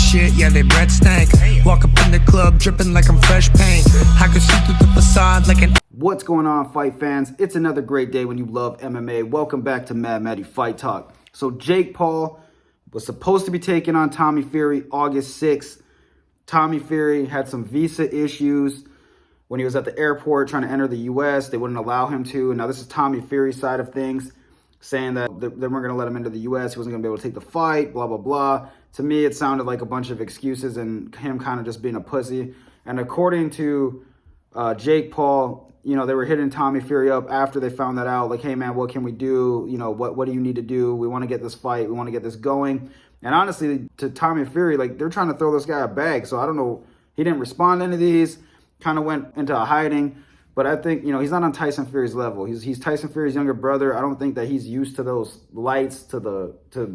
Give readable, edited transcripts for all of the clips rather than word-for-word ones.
shit, yeah, they bread stank. Walk up in the club, dripping like I'm fresh paint. I can see through the facade like an... What's going on, fight fans? It's another great day when you love MMA. Welcome back to Matty Fight Talk. So Jake Paul was supposed to be taking on Tommy Fury August 6th. Tommy Fury had some visa issues when he was at the airport trying to enter the U.S. They wouldn't allow him to. And now this is Tommy Fury's side of things, saying that they weren't going to let him into the U.S. He wasn't going to be able to take the fight, blah, blah, blah. To me, it sounded like a bunch of excuses and him kind of just being a pussy. And according to Jake Paul, you know, they were hitting Tommy Fury up after they found that out. Like, hey, man, what can we do? You know, what do you need to do? We want to get this fight. We want to get this going. And honestly, to Tommy Fury, like, they're trying to throw this guy a bag. So I don't know. He didn't respond to any of these. Kind of went into a hiding. But I think, you know, he's not on Tyson Fury's level. He's Tyson Fury's younger brother. I don't think that he's used to those lights, to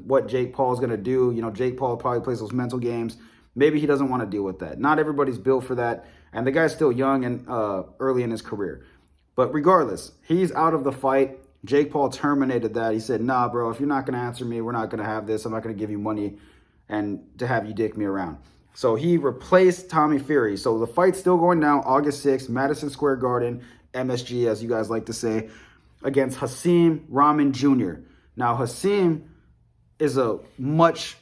what Jake Paul is going to do. You know, Jake Paul probably plays those mental games. Maybe he doesn't want to deal with that. Not everybody's built for that. And the guy's still young and early in his career. But regardless, he's out of the fight. Jake Paul terminated that. He said, nah, bro, if you're not going to answer me, we're not going to have this. I'm not going to give you money and to have you dick me around. So he replaced Tommy Fury. So the fight's still going down August 6th, Madison Square Garden, MSG, as you guys like to say, against Hasim Rahman Jr. Now, Hasim is a much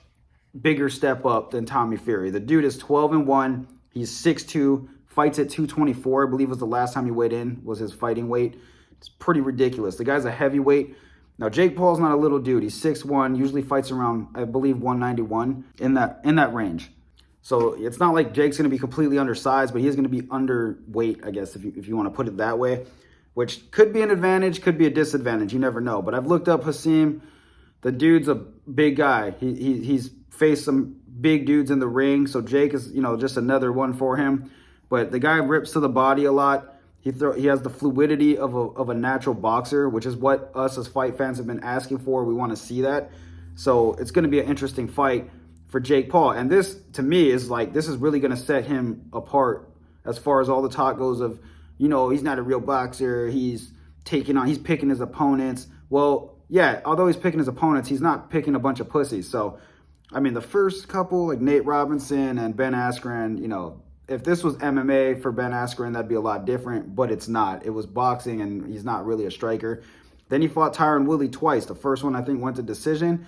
bigger step up than Tommy Fury. The dude is 12-1. He's 6'2", fights at 224, I believe was the last time he weighed in, was his fighting weight. It's pretty ridiculous. The guy's a heavyweight. Now, Jake Paul's not a little dude. He's 6'1", usually fights around, I believe, 191, in that range. So it's not like Jake's going to be completely undersized, but he's going to be underweight, I guess, if you want to put it that way, which could be an advantage, could be a disadvantage. You never know. But I've looked up Hasim. The dude's a big guy. He's faced some big dudes in the ring, so Jake is, you know, just another one for him. But the guy rips to the body a lot. He has the fluidity of a natural boxer, which is what us as fight fans have been asking for. We want to see that. So it's going to be an interesting fight for Jake Paul. And this, to me, is like, this is really going to set him apart as far as all the talk goes of, you know, he's not a real boxer. He's picking his opponents. Well, yeah, although he's picking his opponents, he's not picking a bunch of pussies. So, I mean, the first couple, like Nate Robinson and Ben Askren, you know, if this was MMA for Ben Askren, that'd be a lot different, but it's not. It was boxing, and he's not really a striker. Then he fought Tyron Woodley twice. The first one, I think, went to decision,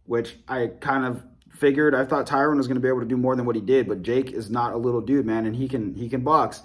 which I kind of figured. I thought Tyron was going to be able to do more than what he did, but Jake is not a little dude, man, and he can box.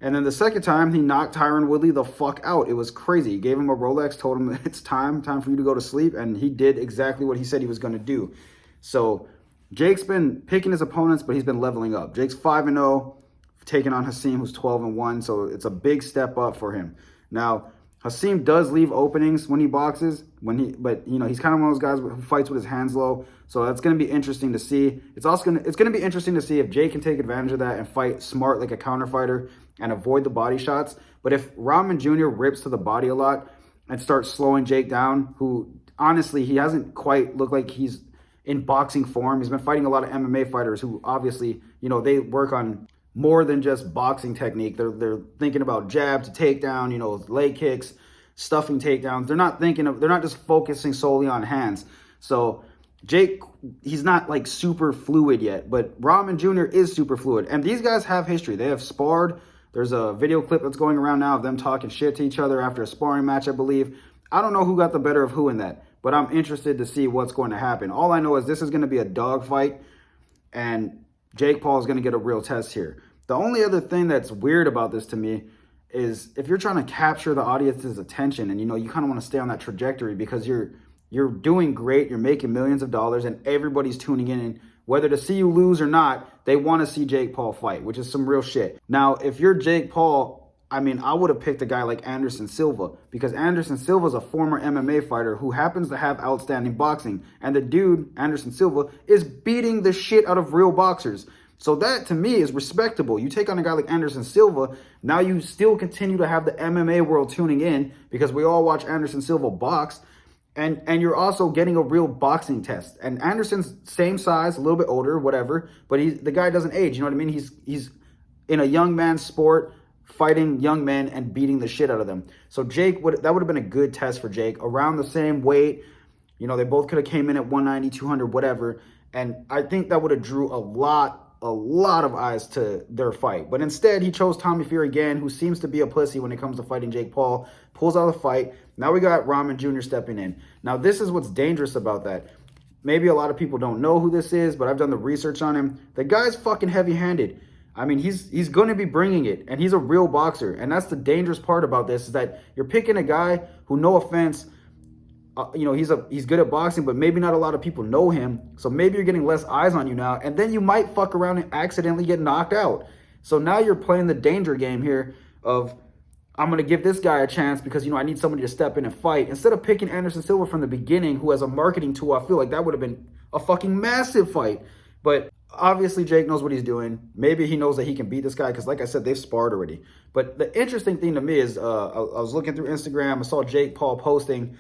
And then the second time, he knocked Tyron Woodley the fuck out. It was crazy. He gave him a Rolex, told him it's time for you to go to sleep, and he did exactly what he said he was going to do. So Jake's been picking his opponents, but he's been leveling up. Jake's 5-0, taking on Hasim, who's 12-1, so it's a big step up for him. Now, Hasim does leave openings when he boxes, but you know, he's kind of one of those guys who fights with his hands low. So that's going to be interesting to see. It's going to be interesting to see if Jake can take advantage of that and fight smart like a counter fighter and avoid the body shots. But if Rahman Jr. rips to the body a lot and starts slowing Jake down, who honestly, he hasn't quite looked like he's in boxing form. He's been fighting a lot of MMA fighters who obviously, you know, they work on more than just boxing technique. They're thinking about jab to takedown, you know, leg kicks, stuffing takedowns. They're not just focusing solely on hands. So Jake, he's not like super fluid yet, but Rahman Jr. is super fluid. And these guys have history. They have sparred. There's a video clip that's going around now of them talking shit to each other after a sparring match, I believe. I don't know who got the better of who in that, but I'm interested to see what's going to happen. All I know is this is going to be a dogfight, and Jake Paul is going to get a real test here. The only other thing that's weird about this to me is if you're trying to capture the audience's attention and, you know, you kind of want to stay on that trajectory because you're doing great, you're making millions of dollars, and everybody's tuning in, and whether to see you lose or not, they want to see Jake Paul fight, which is some real shit. Now, if you're Jake Paul, I mean, I would have picked a guy like Anderson Silva, because Anderson Silva is a former MMA fighter who happens to have outstanding boxing. And the dude, Anderson Silva, is beating the shit out of real boxers. So that, to me, is respectable. You take on a guy like Anderson Silva, now you still continue to have the MMA world tuning in because we all watch Anderson Silva box. And you're also getting a real boxing test. And Anderson's same size, a little bit older, whatever, but the guy doesn't age. You know what I mean? He's in a young man's sport, fighting young men and beating the shit out of them. So Jake, that would have been a good test for Jake. Around the same weight, You know, they both could have came in at 190, 200, whatever. And I think that would have drew a lot of eyes to their fight. But instead, he chose Tommy Fury again, who seems to be a pussy when it comes to fighting Jake Paul. Pulls out of the fight. Now we got Rahman Jr stepping in. Now, this is what's dangerous about that. Maybe a lot of people don't know who this is, but I've done the research on him. The guy's fucking heavy-handed. I mean, he's going to be bringing it, and he's a real boxer. And that's the dangerous part about this, is that you're picking a guy who, no offense, you know, he's good at boxing, but maybe not a lot of people know him. So maybe you're getting less eyes on you now, and then you might fuck around and accidentally get knocked out. So now you're playing the danger game here of, I'm going to give this guy a chance because, you know, I need somebody to step in and fight. Instead of picking Anderson Silva from the beginning, who has a marketing tool, I feel like that would have been a fucking massive fight. But obviously Jake knows what he's doing. Maybe he knows that he can beat this guy because, like I said, they've sparred already. But the interesting thing to me is I was looking through Instagram. I saw Jake Paul posting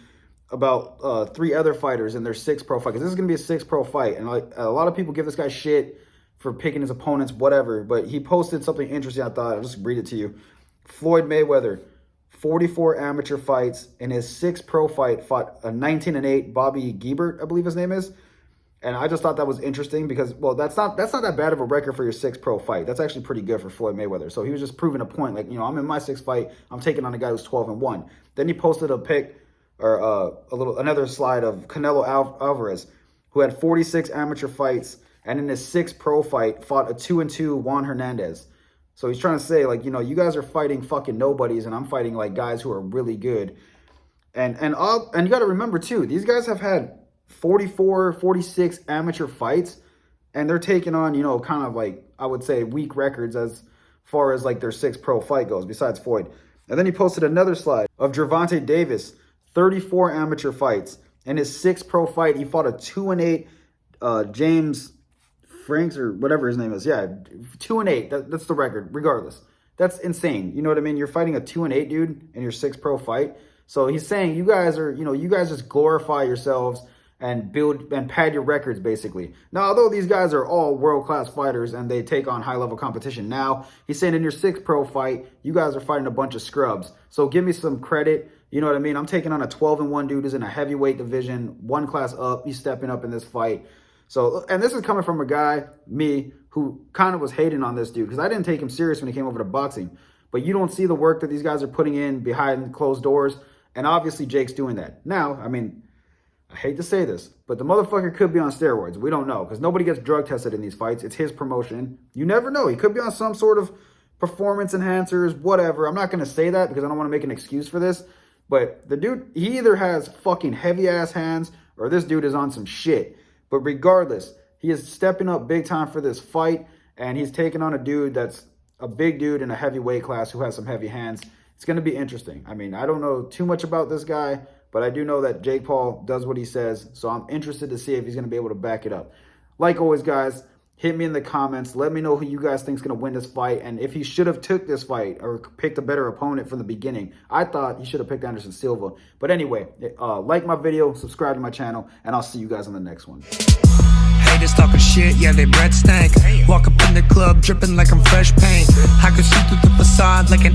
about 3 other fighters in their 6 pro fight. Because this is going to be a 6 pro fight. And like, a lot of people give this guy shit for picking his opponents, whatever. But he posted something interesting, I thought. I'll just read it to you. Floyd Mayweather, 44 amateur fights. In his 6th pro fight, fought a 19-8 Bobby Gebert, I believe his name is. And I just thought that was interesting because, well, that's not that bad of a record for your 6th pro fight. That's actually pretty good for Floyd Mayweather. So he was just proving a point. Like, you know, I'm in my 6th fight. I'm taking on a guy who's 12-1. Then he posted a pic or another slide of Canelo Alvarez, who had 46 amateur fights, and in his 6th pro fight fought a 2-2 Juan Hernandez. So he's trying to say, like, you know, you guys are fighting fucking nobodies, and I'm fighting like guys who are really good. And you got to remember too, these guys have had 44, 46 amateur fights, and they're taking on, you know, kind of like, I would say, weak records as far as like their 6th pro fight goes, besides Floyd. And then he posted another slide of Gervonta Davis, 34 amateur fights. In his 6th pro fight, he fought a 2-8 James Franks or whatever his name is. Yeah, 2-8. That's the record, regardless. That's insane. You know what I mean? You're fighting a 2-8 dude in your 6th pro fight. So he's saying you guys are, you know, you guys just glorify yourselves and build and pad your records, basically. Now, although these guys are all world-class fighters and they take on high-level competition now, he's saying in your 6th pro fight, you guys are fighting a bunch of scrubs. So give me some credit. You know what I mean? I'm taking on a 12-1 dude who's in a heavyweight division, 1 class up. He's stepping up in this fight. So, and this is coming from a guy, me, who kind of was hating on this dude because I didn't take him serious when he came over to boxing. But you don't see the work that these guys are putting in behind closed doors. And obviously Jake's doing that. Now, I mean, I hate to say this, but the motherfucker could be on steroids. We don't know because nobody gets drug tested in these fights. It's his promotion. You never know. He could be on some sort of performance enhancers, whatever. I'm not going to say that because I don't want to make an excuse for this. But the dude, he either has fucking heavy-ass hands or this dude is on some shit. But regardless, he is stepping up big time for this fight, and he's taking on a dude that's a big dude in a heavyweight class who has some heavy hands. It's going to be interesting. I mean, I don't know too much about this guy, but I do know that Jake Paul does what he says, so I'm interested to see if he's going to be able to back it up. Like always, guys, hit me in the comments. Let me know who you guys think is going to win this fight, and if he should have took this fight or picked a better opponent from the beginning. I thought he should have picked Anderson Silva. But anyway, like my video, subscribe to my channel, and I'll see you guys on the next one. Haters talking shit, yeah, they breath stank. Walk up in the club dripping like I'm fresh paint. I can see through the facade like an